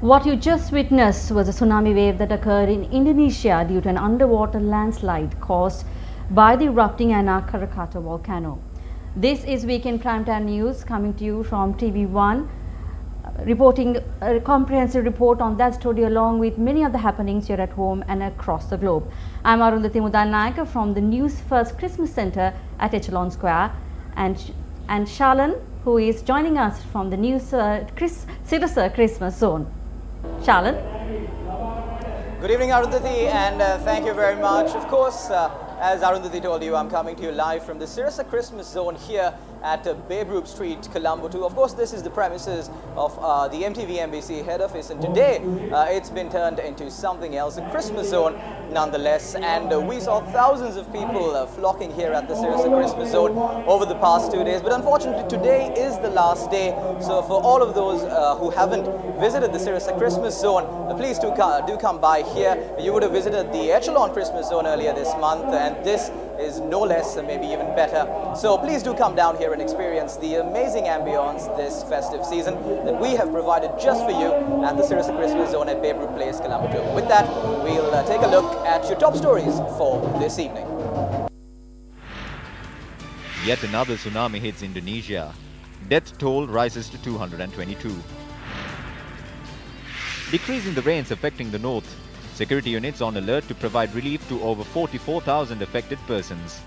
What you just witnessed was a tsunami wave that occurred in Indonesia due to an underwater landslide caused by the erupting Krakatau volcano. This is Weekend Primetime News coming to you from TV1, reporting a comprehensive report on that story along with many of the happenings here at home and across the globe. I'm Lanka from the Newsfirst Christmas Center at Echelon Square, and Shalan, who is joining us from the Sirasa Christmas Zone. Shalan. Good evening, Arundhati, and thank you very much. Of course, as Arundhati told you, I'm coming to you live from the Sirasa Christmas Zone here at Babe Ruth Street, Colombo 2. Of course, this is the premises of the MTV MBC head office, and today it's been turned into something else, a Christmas zone nonetheless. And we saw thousands of people flocking here at the Sirasa Christmas Zone over the past 2 days. But unfortunately, today is the last day. So for all of those who haven't visited the Sirasa Christmas Zone, please do come by here. You would have visited the Echelon Christmas Zone earlier this month, and this is no less, maybe even better. So please do come down here and experience the amazing ambience this festive season that we have provided just for you at the Sirasa Christmas Zone at Babe Ruth Place, Colombo 2. With that, we'll take a look at your top stories for this evening. Yet another tsunami hits Indonesia. Death toll rises to 222. Decreasing the rains affecting the north. Security units on alert to provide relief to over 44,000 affected persons.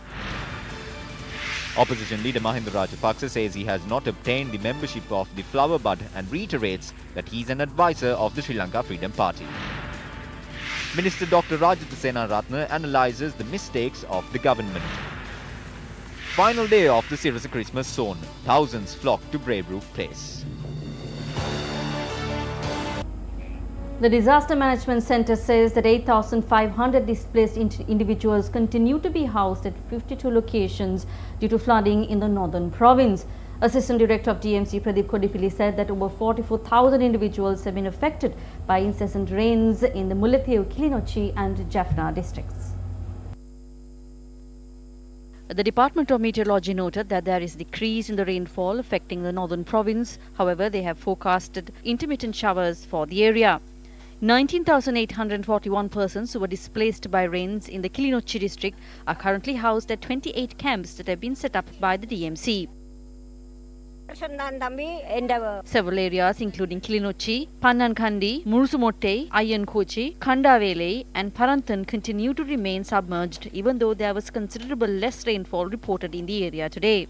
Opposition leader Mahinda Rajapaksa says he has not obtained the membership of the Flower Bud and reiterates that he is an advisor of the Sri Lanka Freedom Party. Minister Dr. Rajatha Senaratne analyses the mistakes of the government. Final day of the Sirasa Christmas Zone. Thousands flock to Babe Ruth Place. The Disaster Management Center says that 8,500 displaced individuals continue to be housed at 52 locations due to flooding in the northern province. Assistant Director of DMC Pradeep Kodipilli said that over 44,000 individuals have been affected by incessant rains in the Mullaitivu, Kilinochchi and Jaffna districts. The Department of Meteorology noted that there is a decrease in the rainfall affecting the northern province. However, they have forecasted intermittent showers for the area. 19,841 persons who were displaced by rains in the Kilinochchi district are currently housed at 28 camps that have been set up by the DMC. Several areas including Kilinochchi, Pannankandi, Murusumotte, Ayyankochi, Kandavele and Paranthan continue to remain submerged even though there was considerable less rainfall reported in the area today.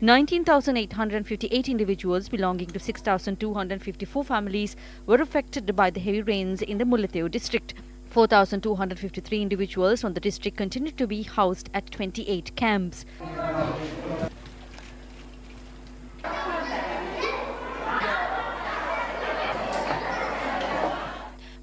19,858 individuals belonging to 6,254 families were affected by the heavy rains in the Mullaitivu district. 4,253 individuals from the district continue to be housed at 28 camps.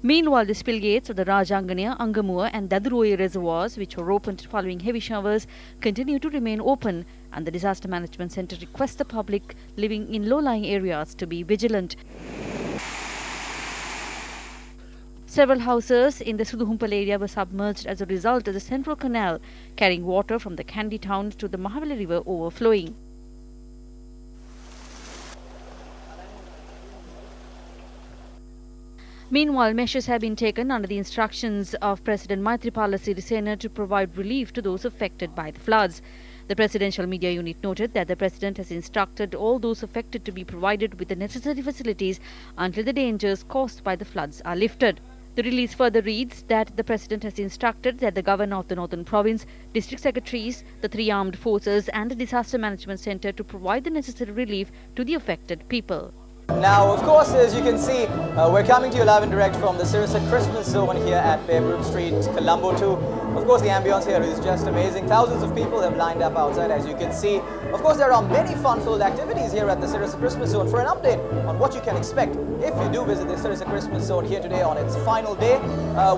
Meanwhile, the spill gates of the Rajangania, Angamua and Daduroye reservoirs, which were opened following heavy showers, continue to remain open, and the Disaster Management Centre requests the public living in low-lying areas to be vigilant. Several houses in the Suduhumpal area were submerged as a result of the central canal carrying water from the Kandy town to the Mahaveli river overflowing. Meanwhile, measures have been taken under the instructions of President Maithripala Sirisena to provide relief to those affected by the floods. The Presidential Media Unit noted that the President has instructed all those affected to be provided with the necessary facilities until the dangers caused by the floods are lifted. The release further reads that the President has instructed that the Governor of the Northern Province, District Secretaries, the 3 armed forces and the Disaster Management Centre to provide the necessary relief to the affected people. Now, of course, as you can see, we're coming to you live and direct from the Sirisa Christmas Zone here at Babe Street, Colombo 2. Of course, the ambience here is just amazing. Thousands of people have lined up outside, as you can see. Of course, there are many fun-filled activities here at the Sirisa Christmas Zone. For an update on what you can expect if you do visit the Sirisa Christmas Zone here today on its final day,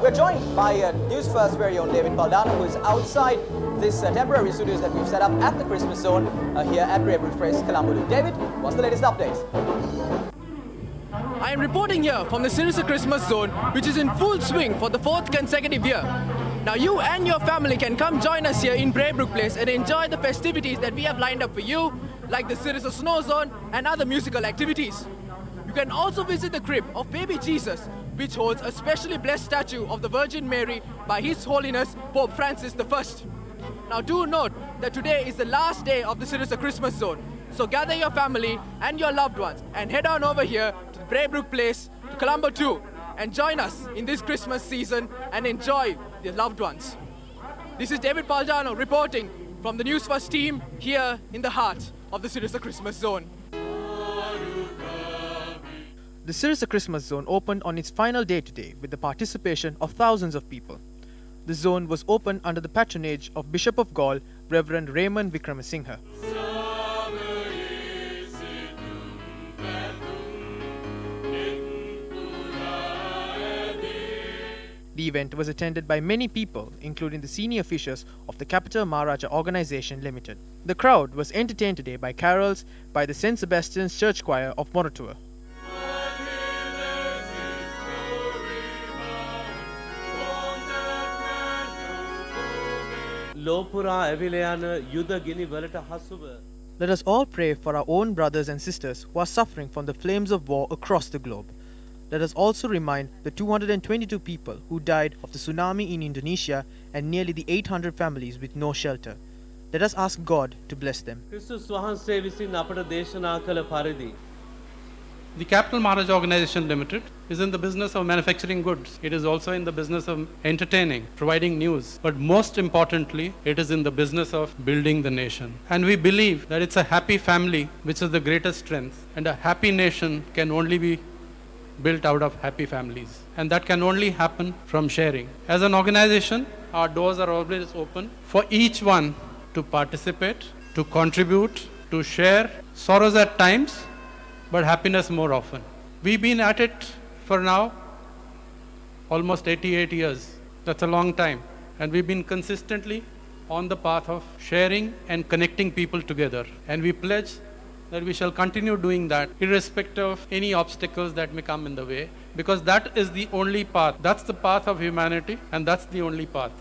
we're joined by Newsfirst's very own David Baldano, who is outside this temporary studios that we've set up at the Christmas Zone here at Brave Place, Colombo 2. David, what's the latest updates? I am reporting here from the Sirisa Christmas Zone, which is in full swing for the 4th consecutive year. Now you and your family can come join us here in Braybrook Place and enjoy the festivities that we have lined up for you, like the Sirisa Snow Zone and other musical activities. You can also visit the crib of Baby Jesus, which holds a specially blessed statue of the Virgin Mary by His Holiness Pope Francis I. Now do note that today is the last day of the Sirisa Christmas Zone. So gather your family and your loved ones and head on over here to Braybrook Place, to Colombo 2, and join us in this Christmas season and enjoy your loved ones. This is David Baldano reporting from the Newsfirst team here in the heart of the Sirisa Christmas Zone. The Sirisa Christmas Zone opened on its final day today with the participation of thousands of people. The zone was opened under the patronage of Bishop of Gaul, Reverend Raymond Vikramasinghe. The event was attended by many people, including the senior officials of the Capital Maharaja Organisation Limited. The crowd was entertained today by carols by the St. Sebastian's Church Choir of Moratua. Let us all pray for our own brothers and sisters who are suffering from the flames of war across the globe. Let us also remind the 222 people who died of the tsunami in Indonesia and nearly the 800 families with no shelter. Let us ask God to bless them. The Capital Maharaja Organisation Limited is in the business of manufacturing goods. It is also in the business of entertaining, providing news. But most importantly, it is in the business of building the nation. And we believe that it's a happy family which is the greatest strength. And a happy nation can only be built out of happy families. And that can only happen from sharing. As an organization, our doors are always open for each one to participate, to contribute, to share sorrows at times, but happiness more often. We've been at it for now almost 88 years. That's a long time. And we've been consistently on the path of sharing and connecting people together. And we pledge that we shall continue doing that irrespective of any obstacles that may come in the way, because that is the only path. That's the path of humanity, and that's the only path.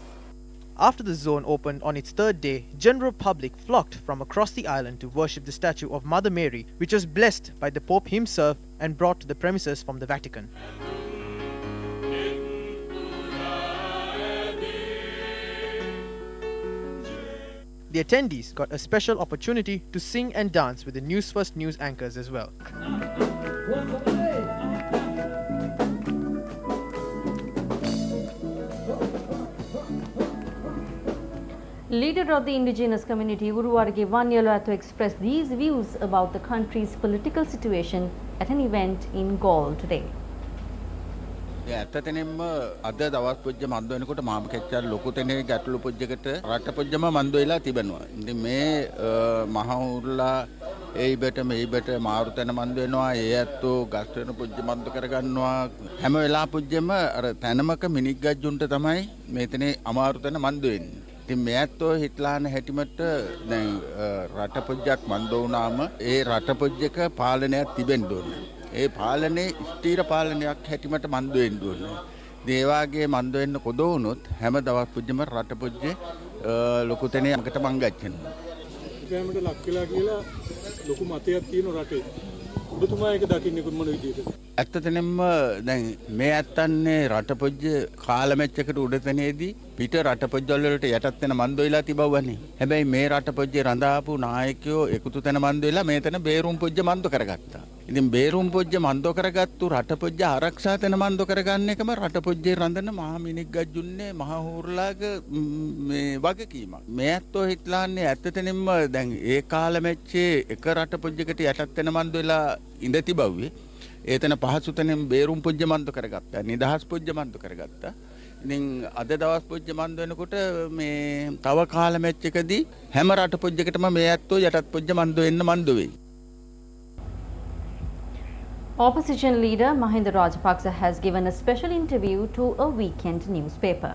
After the zone opened on its 3rd day, general public flocked from across the island to worship the statue of Mother Mary, which was blessed by the Pope himself and brought to the premises from the Vatican. The attendees got a special opportunity to sing and dance with the Newsfirst news anchors as well. Leader of the indigenous community Uruwarge Vanyala to express these views about the country's political situation at an event in Gaul today. ඇත්තටම අද දවස් පුජ්‍ය මන්ද වෙනකොට මාම කෙච්චාර ලොකු තැනේ ගැටළු පුජ්‍යකට රට පුජ්‍යම මන්ද වෙලා තිබෙනවා. ඉතින් මේ මහවුරුලා ඒයිබට මේයිබට මාරු තැන මන්ද වෙනවා. ඒ ඇත්තෝ ගස් වෙන පුජ්‍ය මන්ද කරගන්නවා. හැම වෙලා පුජ්‍යම අර තැනමක මිනික් ගජ්ජුන්ට තමයි මේතනේ අමාරු තැන මන්ද වෙන්නේ. ඉතින් මේ ඇත්තෝ හිටලාන හැටිමට දැන් රට පුජ්‍යයක් මන්ද වුණාම ඒ රට පුජ්‍යක පාලනයක් තිබෙන්න ඕනේ. ඒ පාලනේ ස්ථීර පාලනයක් හැටිමට මන්ද වෙන්න ඕනේ. ඒ වාගේ මන්ද වෙන්න කොද වුණොත් හැම දවස් පුජ්‍යම රට පුජ්‍ය ලොකු තැනේ යකට මං ගච්චනවා. ඒකමට ලක් වෙලා කියලා ලොකු මතයක් තියෙන රටේ. ඔබතුමා ඒක දකින්නේ කොහොමද විදියට? ඇත්තටම දැන් මේ ඇත්තන්නේ රටපොජ්ජ කාලමැච්චකට උඩතනේදී පිට රටපොජ්ජවල වලට යටත් වෙන මන්දොයිලා තිබවන්නේ. හැබැයි මේ රටපොජ්ජේ රඳාපු නායකයෝ එකතු තැන මන්දොයිලා මේතන බේරුම් පොජ්ජ මන්දෝ කරගත්තා. ඉතින් බේරුම් පොජ්ජ මන්දෝ කරගත්තු රටපොජ්ජ ආරක්ෂා තැන මන්දෝ කරගන්න එකම රටපොජ්ජේ රඳන මහා මිනික් ගජ්ජුන්නේ මහා හූර්ලාගේ මේ වගකීමක්. මේ ඇත්තෝ හිටලාන්නේ ඇත්තටම දැන් ඒ කාලමැච්චේ එක රටපොජ්ජකට යටත් වෙන මන්දොයිලා ඉඳ තිබවුවේ. ඒතන පහසුතනෙන් බේරුම් පොජ්ජ මන්දෝ කරගත්තා. නිදහස් පොජ්ජ මන්දෝ කරගත්තා. ඉතින් අද දවස් පොජ්ජ මන්දෝ වෙනකොට මේ තව කාලමැච් එකදී හැම රට පොජ්ජකටම මේ ඇත්තෝ යටත් පොජ්ජ මන්දෝ වෙන්න මන්දෝ වෙයි. Opposition leader Mahinda Rajapaksa has given a special interview to a weekend newspaper.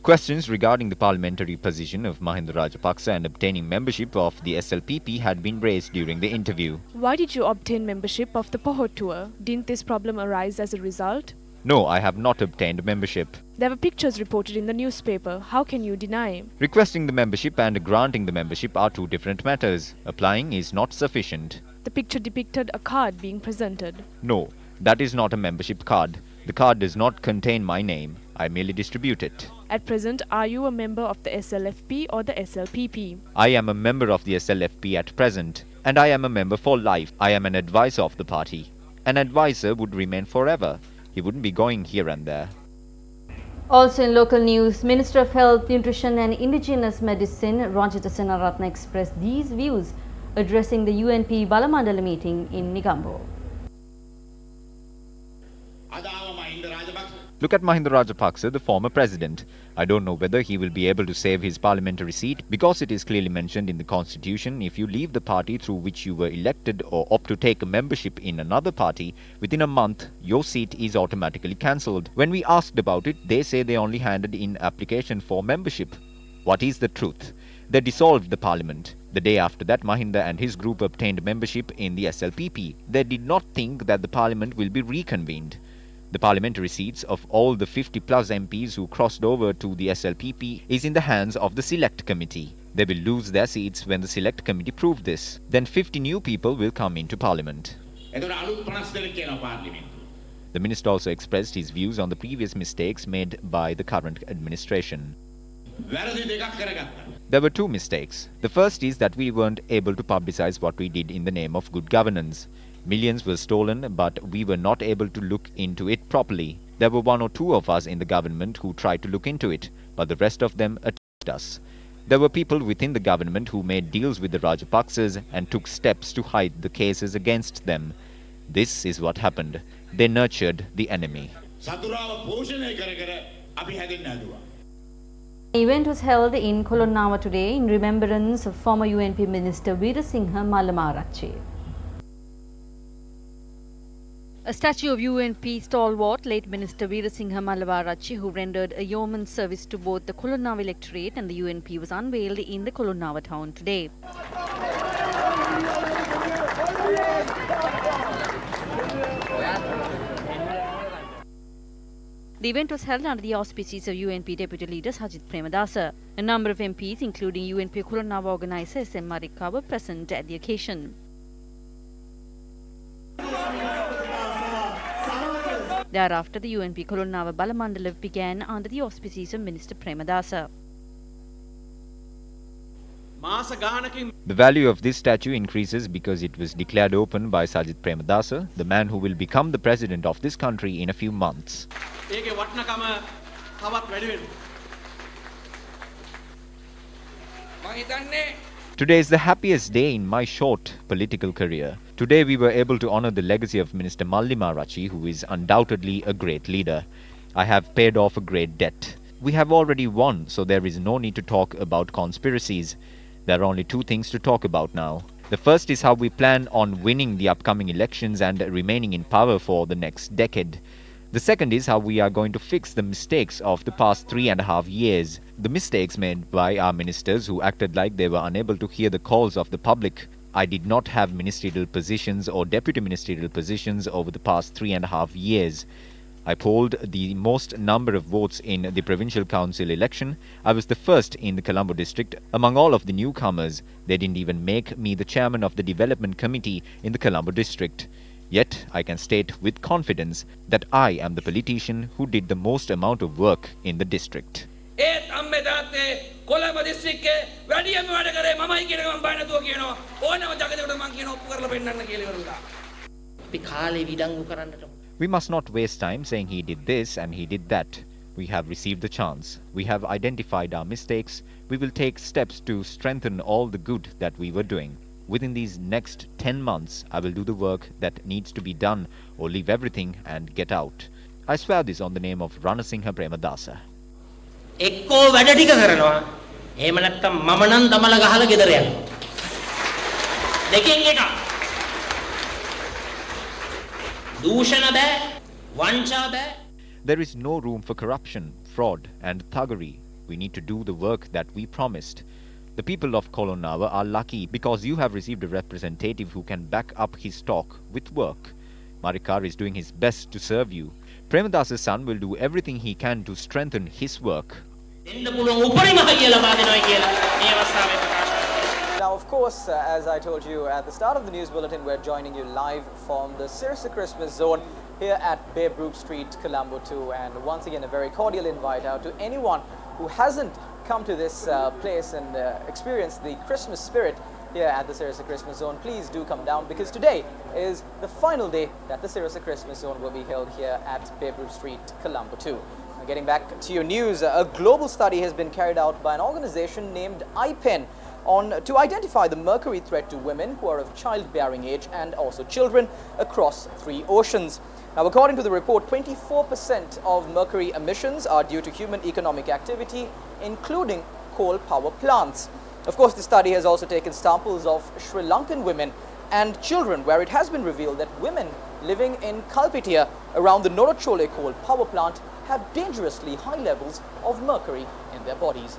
Questions regarding the parliamentary position of Mahinda Rajapaksa and obtaining membership of the SLPP had been raised during the interview. Why did you obtain membership of the Pohot tour? Didn't this problem arise as a result? No, I have not obtained membership. There were pictures reported in the newspaper. How can you deny? Requesting the membership and granting the membership are two different matters. Applying is not sufficient. The picture depicted a card being presented. No, that is not a membership card. The card does not contain my name. I merely distribute it. At present, are you a member of the SLFP or the SLPP? I am a member of the SLFP at present, and I am a member for life. I am an advisor of the party. An advisor would remain forever. He wouldn't be going here and there. Also in local news, Minister of Health, Nutrition and Indigenous Medicine Rajitha Senaratne expressed these views addressing the UNP Balamandala meeting in Negombo. Look at Mahinda Rajapaksa, the former president. I don't know whether he will be able to save his parliamentary seat because it is clearly mentioned in the constitution if you leave the party through which you were elected or opt to take a membership in another party, within a month your seat is automatically cancelled. When we asked about it, they say they only handed in application for membership. What is the truth? They dissolved the parliament. The day after that, Mahinda and his group obtained membership in the SLPP. They did not think that the parliament will be reconvened. The parliamentary seats of all the 50 plus MPs who crossed over to the SLPP is in the hands of the Select Committee. They will lose their seats when the Select Committee prove this. Then 50 new people will come into Parliament. The minister also expressed his views on the previous mistakes made by the current administration. There were two mistakes. The first is that we weren't able to publicize what we did in the name of good governance. Millions were stolen, but we were not able to look into it properly. There were one or two of us in the government who tried to look into it, but the rest of them attacked us. There were people within the government who made deals with the Rajapaksas and took steps to hide the cases against them. This is what happened. They nurtured the enemy. The event was held in Kolonnawa today in remembrance of former UNP Minister Veerasinghe Mallamarachchi. A statue of UNP stalwart late Minister Veerasinghe Mallamarachchi, who rendered a yeoman's service to both the Kolonnawa electorate and the UNP, was unveiled in the Kolonnawa town today. The event was held under the auspices of UNP Deputy Leader Sajith Premadasa. A number of MPs, including UNP Kolonnawa organizer S.M. Marika, were present at the occasion. Thereafter, the UNP Kolonnawa Balamandala began under the auspices of Minister Premadasa. The value of this statue increases because it was declared open by Sajith Premadasa, the man who will become the president of this country in a few months. Today is the happiest day in my short political career. Today we were able to honor the legacy of Minister Mallamarachchi, who is undoubtedly a great leader. I have paid off a great debt. We have already won, so there is no need to talk about conspiracies. There are only two things to talk about now. The first is how we plan on winning the upcoming elections and remaining in power for the next decade. The second is how we are going to fix the mistakes of the past 3.5 years. The mistakes made by our ministers who acted like they were unable to hear the calls of the public. I did not have ministerial positions or deputy ministerial positions over the past 3.5 years. I polled the most number of votes in the provincial council election. I was the first in the Colombo district among all of the newcomers. They didn't even make me the chairman of the development committee in the Colombo district. Yet, I can state with confidence that I am the politician who did the most amount of work in the district. We must not waste time saying he did this and he did that. We have received the chance. We have identified our mistakes. We will take steps to strengthen all the good that we were doing. Within these next 10 months, I will do the work that needs to be done or leave everything and get out. I swear this on the name of Ranasinghe Premadasa. එක්කෝ වැඩ ටික කරනවා එහෙම නැත්නම් මම නම් දමල ගහලා ගෙදර යනවා දෙකෙන් එක දූෂණ බෑ වංචා බෑ. There is no room for corruption, fraud and thuggery. We need to do the work that we promised. The people of Kolonnawa are lucky because you have received a representative who can back up his talk with work. Marikar is doing his best to serve you. Premadasa's son will do everything he can to strengthen his work. Now, of course, as I told you at the start of the news bulletin, we're joining you live from the Sirsa Christmas Zone here at Babe Ruth Street, Colombo 2. And once again, a very cordial invite out to anyone who hasn't come to this place and experienced the Christmas spirit here at the Sirsa Christmas Zone. Please do come down because today is the final day that the Sirsa Christmas Zone will be held here at Babe Ruth Street, Colombo 2. Now, getting back to your news, a global study has been carried out by an organization named IPEN to identify the mercury threat to women who are of childbearing age and also children across 3 oceans. Now, according to the report, 24% of mercury emissions are due to human economic activity, including coal power plants. Of course, the study has also taken samples of Sri Lankan women and children, where it has been revealed that women living in Kalpitiya around the Norachole coal power plant have dangerously high levels of mercury in their bodies.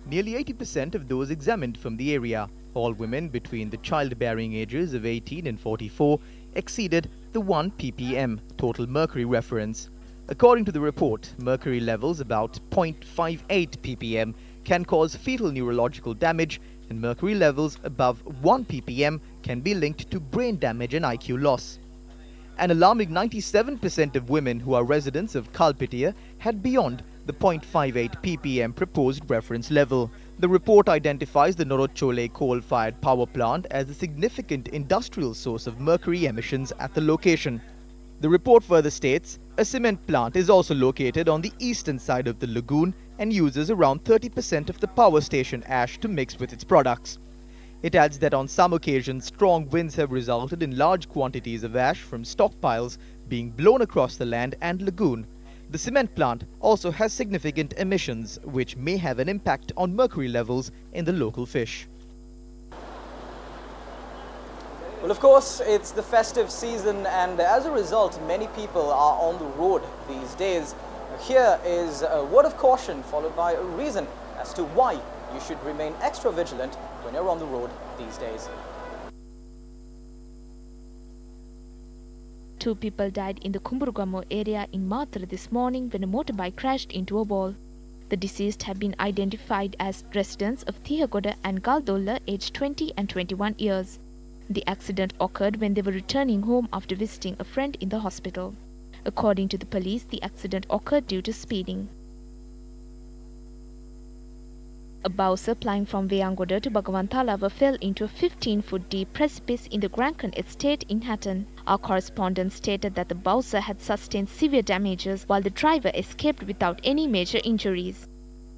Nearly 80% of those examined from the area, all women between the childbearing ages of 18 and 44, exceeded the 1 ppm total mercury reference. According to the report, mercury levels about 0.58 ppm can cause fetal neurological damage, and mercury levels above 1 ppm can be linked to brain damage and IQ loss. An alarming 97% of women who are residents of Kalpitiya had beyond the 0.58 ppm proposed reference level. The report identifies the Norachole coal-fired power plant as a significant industrial source of mercury emissions at the location. The report further states, a cement plant is also located on the eastern side of the lagoon and uses around 30% of the power station ash to mix with its products. It adds that on some occasions, strong winds have resulted in large quantities of ash from stockpiles being blown across the land and lagoon. The cement plant also has significant emissions, which may have an impact on mercury levels in the local fish. Well, of course, it's the festive season, and as a result, many people are on the road these days. Here is a word of caution followed by a reason as to why you should remain extra vigilant when you're on the road these days. 2 people died in the Kumburugamo area in Matra this morning when a motorbike crashed into a wall. The deceased have been identified as residents of Thihagoda and Galdolla, aged 20 and 21 years. The accident occurred when they were returning home after visiting a friend in the hospital. According to the police, the accident occurred due to speeding. A bowser plying from Veyangoda to Bhagawanthalava fell into a 15-foot deep precipice in the Grankan estate in Hatton. Our correspondent stated that the bowser had sustained severe damages while the driver escaped without any major injuries.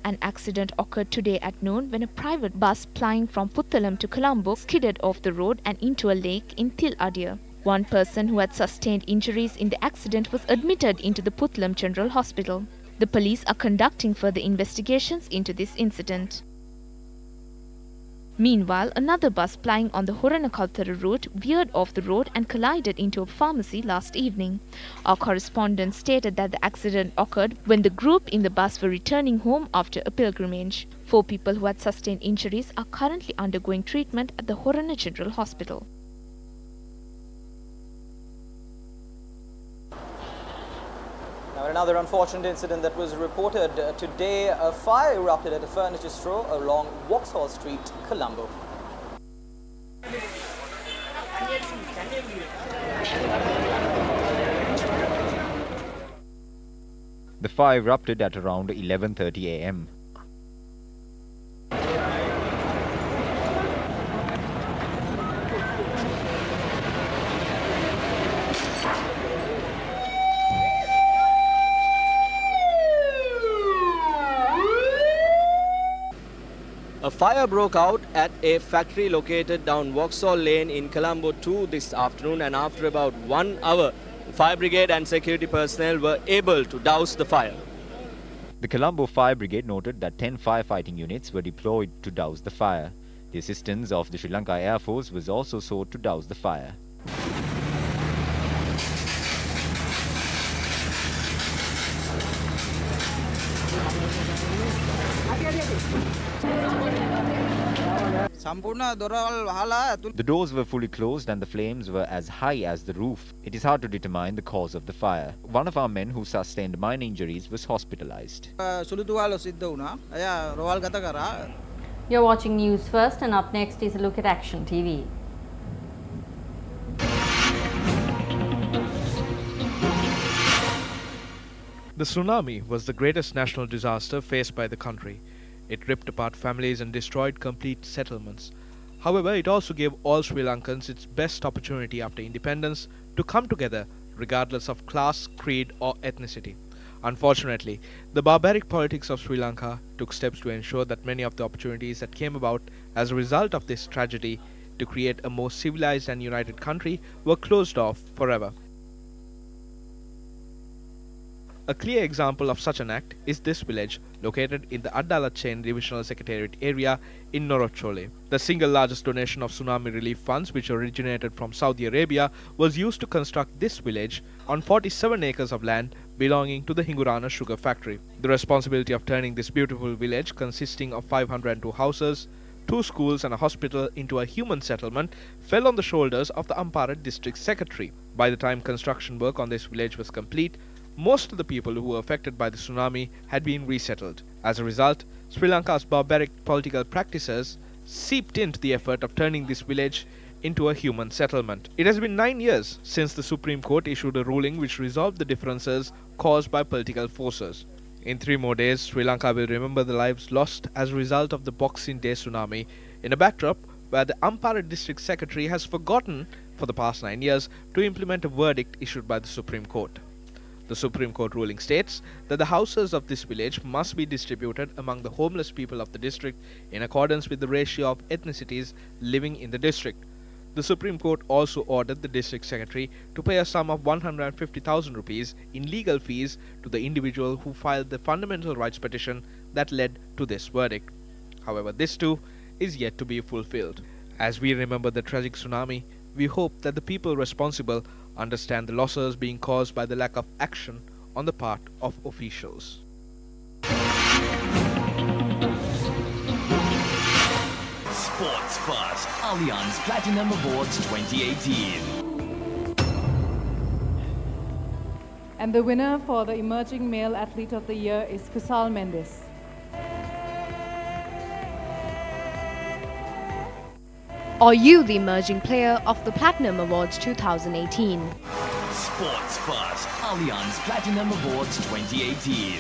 An accident occurred today at noon when a private bus plying from Puttalam to Colombo skidded off the road and into a lake in Til Adir. One person who had sustained injuries in the accident was admitted into the Puttalam General Hospital. The police are conducting further investigations into this incident. Meanwhile, another bus plying on the Horanakalthara route veered off the road and collided into a pharmacy last evening. Our correspondent stated that the accident occurred when the group in the bus were returning home after a pilgrimage. 4 people who had sustained injuries are currently undergoing treatment at the Horana General Hospital. Now, another unfortunate incident that was reported today, a fire erupted at a furniture store along Vauxhall Street, Colombo. The fire erupted at around 11:30 a.m. A fire broke out at a factory located down Vauxhall Lane in Colombo 2 this afternoon, and after about 1 hour, fire brigade and security personnel were able to douse the fire. The Colombo Fire Brigade noted that 10 firefighting units were deployed to douse the fire. The assistance of the Sri Lanka Air Force was also sought to douse the fire. The doors were fully closed and the flames were as high as the roof. It is hard to determine the cause of the fire. One of our men who sustained minor injuries was hospitalized. You're watching News First, and up next is a look at Action TV. The tsunami was the greatest national disaster faced by the country. It ripped apart families and destroyed complete settlements. However, it also gave all Sri Lankans its best opportunity after independence to come together regardless of class, creed or ethnicity. Unfortunately, the barbaric politics of Sri Lanka took steps to ensure that many of the opportunities that came about as a result of this tragedy to create a more civilized and united country were closed off forever. A clear example of such an act is this village located in the Addala Chain Divisional Secretariat area in Norochole. The single largest donation of tsunami relief funds, which originated from Saudi Arabia, was used to construct this village on 47 acres of land belonging to the Hingurana sugar factory. The responsibility of turning this beautiful village, consisting of 502 houses, 2 schools and a hospital, into a human settlement fell on the shoulders of the Ampara district secretary. By the time construction work on this village was complete, most of the people who were affected by the tsunami had been resettled. As a result, Sri Lanka's barbaric political practices seeped into the effort of turning this village into a human settlement. It has been 9 years since the Supreme Court issued a ruling which resolved the differences caused by political forces. In 3 more days, Sri Lanka will remember the lives lost as a result of the Boxing Day tsunami, in a backdrop where the Ampara district secretary has forgotten for the past 9 years to implement a verdict issued by the Supreme Court. The Supreme Court ruling states that the houses of this village must be distributed among the homeless people of the district in accordance with the ratio of ethnicities living in the district. The Supreme Court also ordered the district secretary to pay a sum of 150,000 rupees in legal fees to the individual who filed the fundamental rights petition that led to this verdict. However, this too is yet to be fulfilled. As we remember the tragic tsunami, we hope that the people responsible understand the losses being caused by the lack of action on the part of officials. Sports First Allianz Platinum Awards 2018. And the winner for the Emerging Male Athlete of the Year is Kusal Mendes. Are you the emerging player of the Platinum Awards 2018? Sports First Allianz Platinum Awards 2018.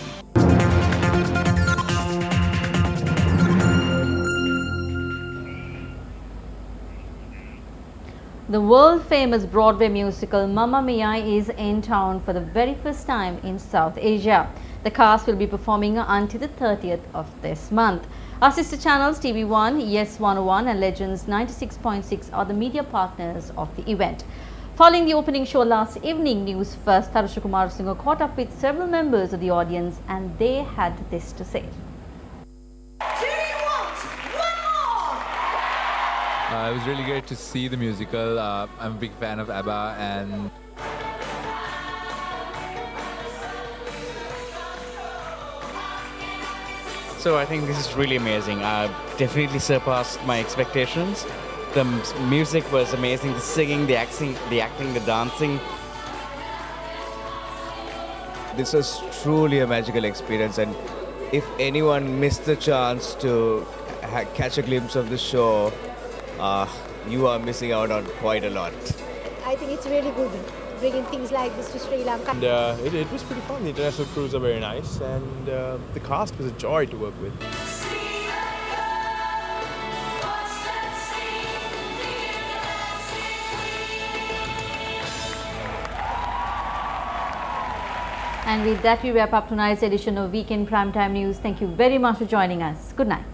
The world-famous Broadway musical Mamma Mia is in town for the very first time in South Asia. The cast will be performing until the 30th of this month. Our sister channels TV1, Yes 101 and Legends 96.6 are the media partners of the event. Following the opening show last evening, News First Tarusha Kumar Singh caught up with several members of the audience and they had this to say. It was really great to see the musical. I'm a big fan of ABBA and so I think this is really amazing. Definitely surpassed my expectations. The music was amazing, the singing, the acting, the dancing. This was truly a magical experience, and if anyone missed the chance to catch a glimpse of the show, you are missing out on quite a lot. I think it's really good bringing things like this to Sri Lanka. And, it was pretty fun. The international crews are very nice, and the cast was a joy to work with. And with that, we wrap up tonight's edition of Weekend Primetime News. Thank you very much for joining us. Good night.